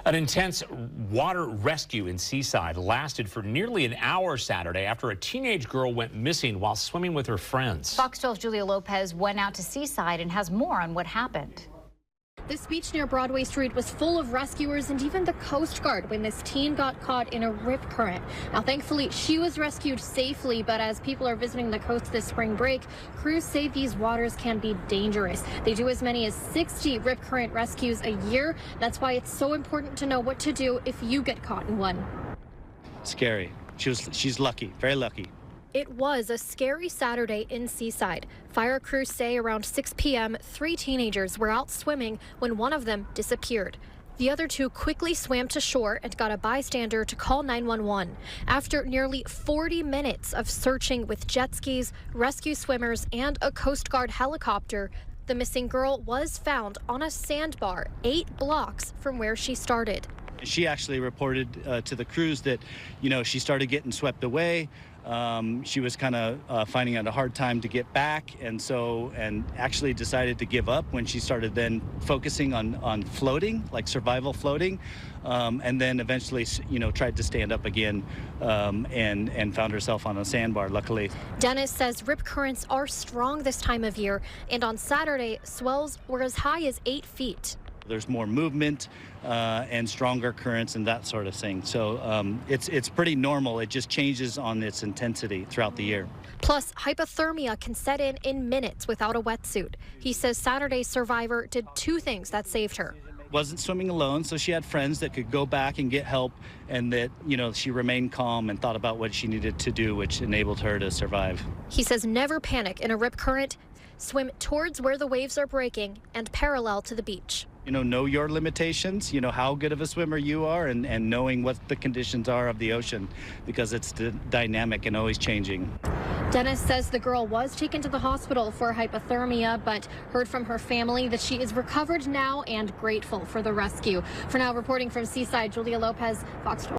An intense water rescue in Seaside lasted for nearly an hour Saturday after a teenage girl went missing while swimming with her friends. Fox 12's Julia Lopez went out to Seaside and has more on what happened. This beach near Broadway Street was full of rescuers and even the Coast Guard when this teen got caught in a rip current. Now, thankfully, she was rescued safely, but as people are visiting the coast this spring break, crews say these waters can be dangerous. They do as many as 60 rip current rescues a year. That's why it's so important to know what to do if you get caught in one. Scary. She's lucky, very lucky. It was a scary Saturday in Seaside. Fire crews say around 6 p.m., 3 teenagers were out swimming when one of them disappeared. The other 2 quickly swam to shore and got a bystander to call 911. After nearly 40 minutes of searching with jet skis, rescue swimmers, and a Coast Guard helicopter, the missing girl was found on a sandbar 8 blocks from where she started. She actually reported to the crews that, she started getting swept away. She was kind of finding it a hard time to get back, and actually decided to give up when she started then focusing on floating, like survival floating, and then eventually, tried to stand up again and found herself on a sandbar, luckily. Dennis says rip currents are strong this time of year, and on Saturday, swells were as high as 8 feet. There's more movement and stronger currents and that sort of thing. So it's pretty normal. It just changes on its intensity throughout the year. Plus, hypothermia can set in minutes without a wetsuit. He says Saturday's survivor did 2 things that saved her. Wasn't swimming alone, so she had friends that could go back and get help, and that, she remained calm and thought about what she needed to do, which enabled her to survive. He says never panic in a rip current. Swim towards where the waves are breaking and parallel to the beach. Know your limitations, how good of a swimmer you are, and knowing what the conditions are of the ocean, because it's dynamic and always changing. Dennis says the girl was taken to the hospital for hypothermia, but heard from her family that she is recovered now and grateful for the rescue. For now, reporting from Seaside, Julia Lopez, Fox 12.